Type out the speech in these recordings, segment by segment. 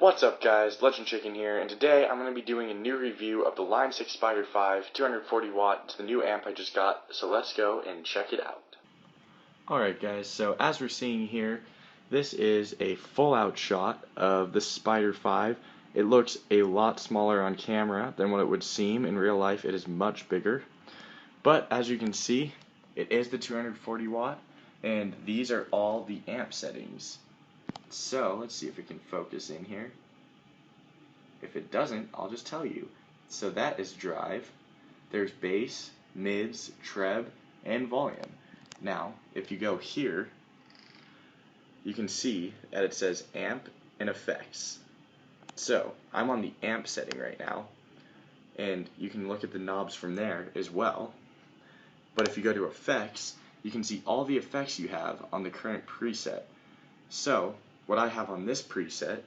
What's up guys, Legend Chicken here, and today I'm going to be doing a new review of the Line 6 Spider 5 240 watt. It's the new amp I just got, so let's go and check it out. Alright guys, so as we're seeing here, this is a full out shot of the Spider 5. It looks a lot smaller on camera than what it would seem. In real life it is much bigger. But as you can see, it is the 240 watt, and these are all the amp settings. So let's see if it can focus in here. If it doesn't, I'll just tell you. So that is drive, there's bass, mids, treb, and volume. Now if you go here, you can see that it says amp and effects. So I'm on the amp setting right now, and you can look at the knobs from there as well. But if you go to effects, you can see all the effects you have on the current preset. So what I have on this preset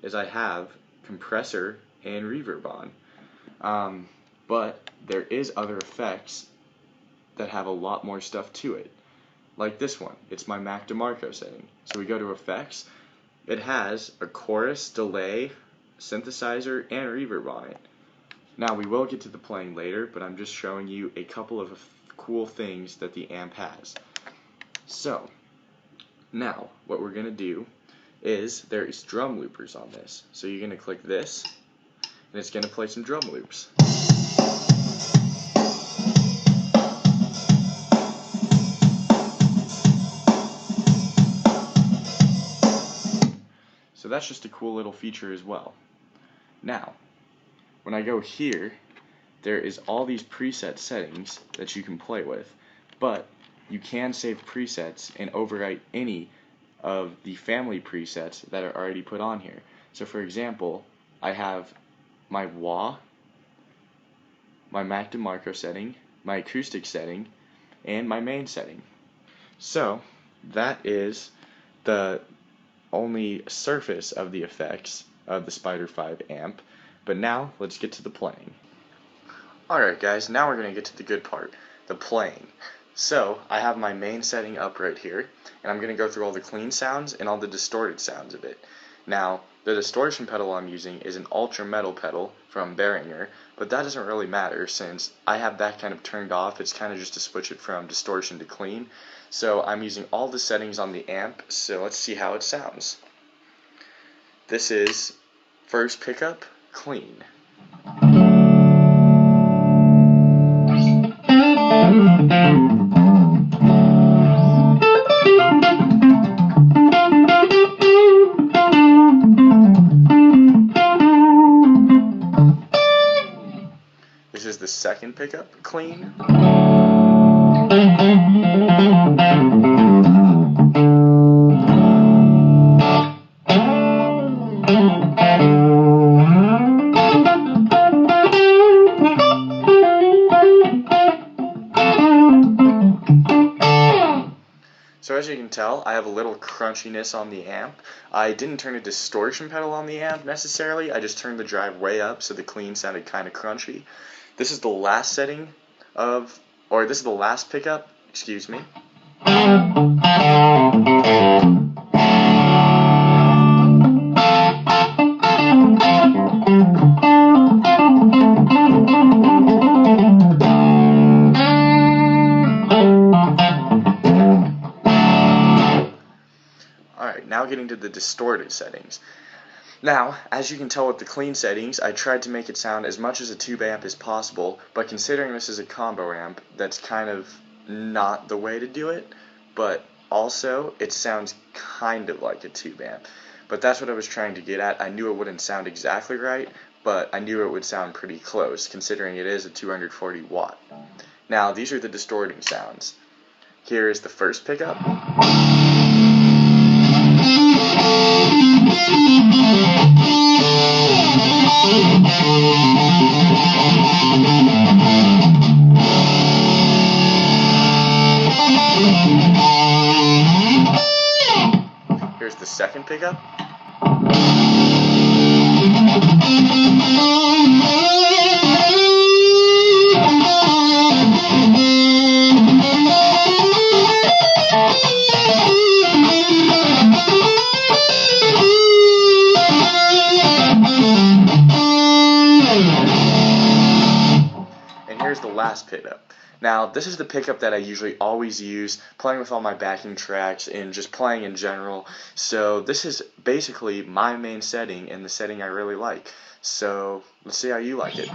is I have compressor and reverb on, but there is other effects that have a lot more stuff to it, like this one. It's my DeMarco setting. So we go to effects, it has a chorus, delay, synthesizer, and reverb on it. Now we will get to the playing later, but I'm just showing you a couple of cool things that the amp has. So now what we're gonna do is there is drum loopers on this. So you're going to click this, and it's going to play some drum loops. So that's just a cool little feature as well. Now, when I go here, there is all these preset settings that you can play with, but you can save presets and overwrite any of the family presets that are already put on here. So for example, I have my wah, my DeMarco setting, my acoustic setting, and my main setting. So that is the only surface of the effects of the Spider 5 amp. But now let's get to the playing. Alright guys, now we're going to get to the good part, the playing. So I have my main setting up right here, and I'm going to go through all the clean sounds and all the distorted sounds of it. Now, the distortion pedal I'm using is an ultra metal pedal from Behringer, but that doesn't really matter since I have that kind of turned off. It's kind of just to switch it from distortion to clean. So I'm using all the settings on the amp, so let's see how it sounds. This is first pickup, clean. This is the second pickup, clean. So as you can tell, I have a little crunchiness on the amp. I didn't turn a distortion pedal on the amp necessarily, I just turned the drive way up so the clean sounded kind of crunchy. This is the last setting of, or this is the last pickup, excuse me. Alright, now getting to the distorted settings. Now, as you can tell with the clean settings, I tried to make it sound as much as a tube amp as possible, but considering this is a combo amp, that's kind of not the way to do it, but also it sounds kind of like a tube amp. But that's what I was trying to get at. I knew it wouldn't sound exactly right, but I knew it would sound pretty close, considering it is a 240 watt. Now, these are the distorting sounds. Here is the first pickup. Here's the second pickup. last pickup. Now, this is the pickup that I usually always use playing with all my backing tracks and just playing in general. So this is basically my main setting and the setting I really like. So let's see how you like it.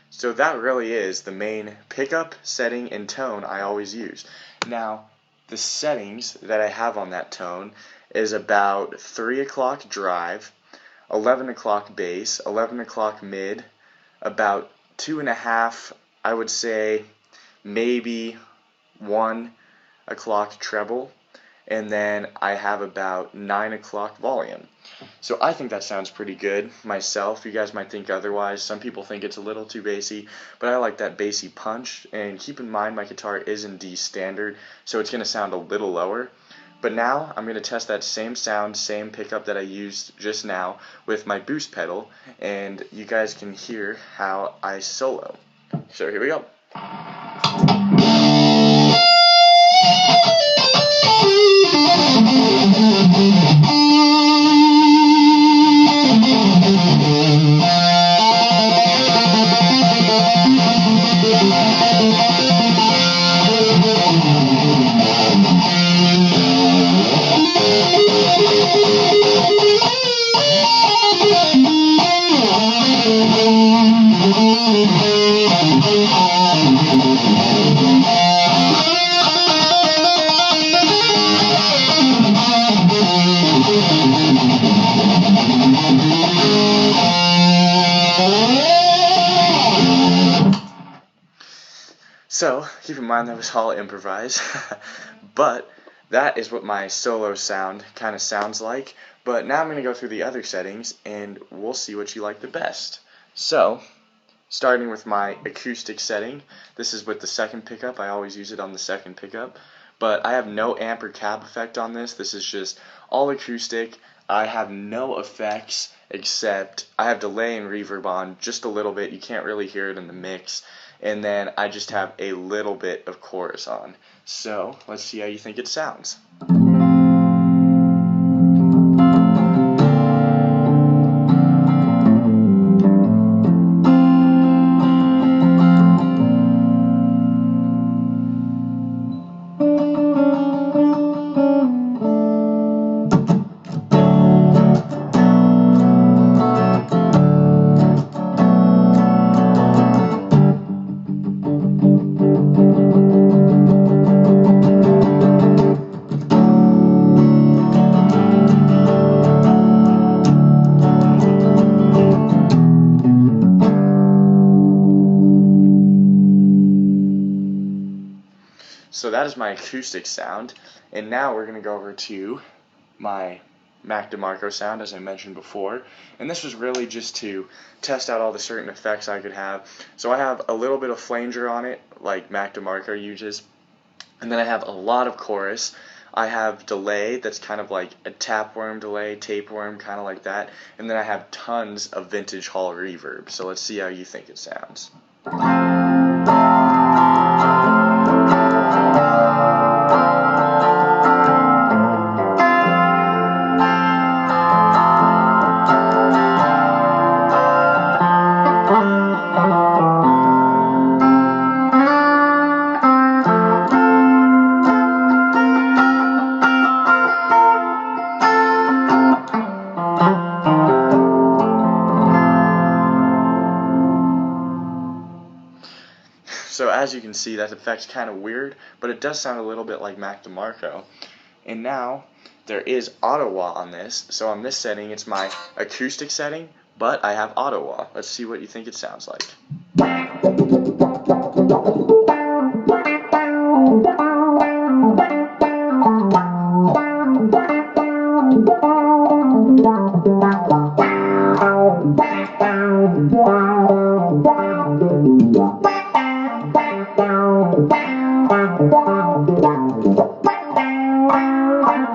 So that really is the main pickup, setting, and tone I always use. Now, the settings that I have on that tone is about 3 o'clock drive, 11 o'clock bass, 11 o'clock mid, about 2.5, I would say maybe 1 o'clock treble, and then I have about 9 o'clock volume. So I think that sounds pretty good myself. You guys might think otherwise. Some people think it's a little too bassy, but I like that bassy punch. And keep in mind my guitar is in D standard, so it's going to sound a little lower. But now I'm going to test that same sound, same pickup that I used just now with my boost pedal, and you guys can hear how I solo. So here we go. So, keep in mind that was all improvised, but that is what my solo sound kind of sounds like. But now I'm going to go through the other settings, and we'll see what you like the best. So, starting with my acoustic setting, this is with the second pickup. I always use it on the second pickup, but I have no amp or cab effect on this. This is just all acoustic. I have no effects except I have delay and reverb on just a little bit. You can't really hear it in the mix. And then I just have a little bit of chorus on. So let's see how you think it sounds. So that is my acoustic sound, and now we're going to go over to my DeMarco sound, as I mentioned before. And this was really just to test out all the certain effects I could have. So I have a little bit of flanger on it, like DeMarco uses, and then I have a lot of chorus. I have delay that's kind of like a tapeworm delay, tapeworm, kind of like that, and then I have tons of vintage hall reverb. So let's see how you think it sounds. So as you can see, that effect's kind of weird, but it does sound a little bit like DeMarco. And now there is Ottawa on this. So on this setting, it's my acoustic setting, but I have Ottawa. Let's see what you think it sounds like.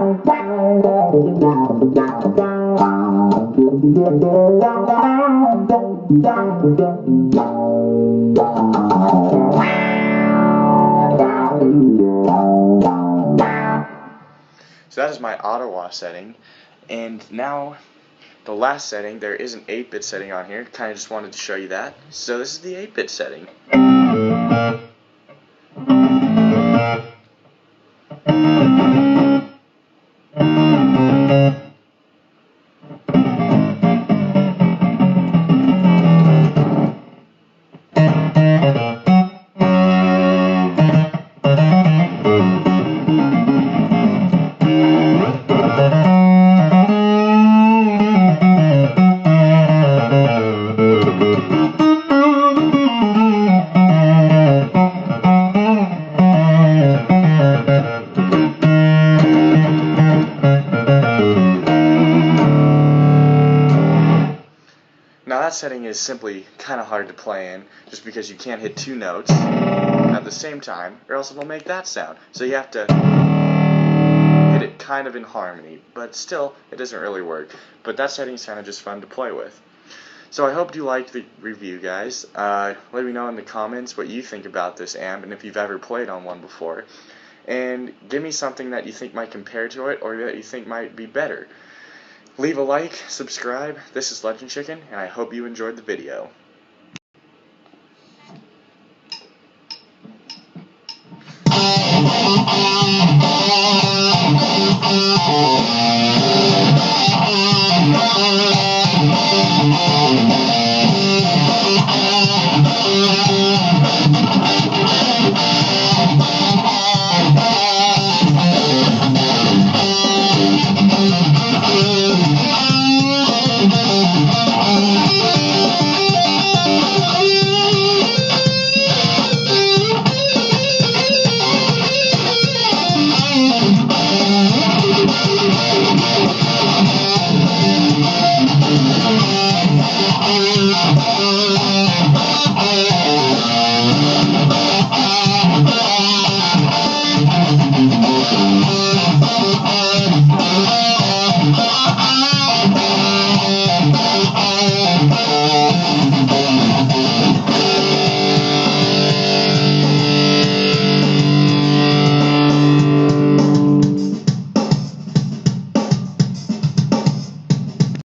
So that is my Ottawa setting, and now the last setting, there is an 8-bit setting on here. Kind of just wanted to show you that. So this is the 8-bit setting. Now that setting is simply kind of hard to play in, just because you can't hit 2 notes at the same time, or else it'll make that sound. So you have to hit it kind of in harmony, but still, it doesn't really work. But that setting is kind of just fun to play with. So I hope you liked the review, guys. Let me know in the comments what you think about this amp, and if you've ever played on one before. And give me something that you think might compare to it, or that you think might be better. Leave a like, subscribe. This is Legend Chicken, and I hope you enjoyed the video.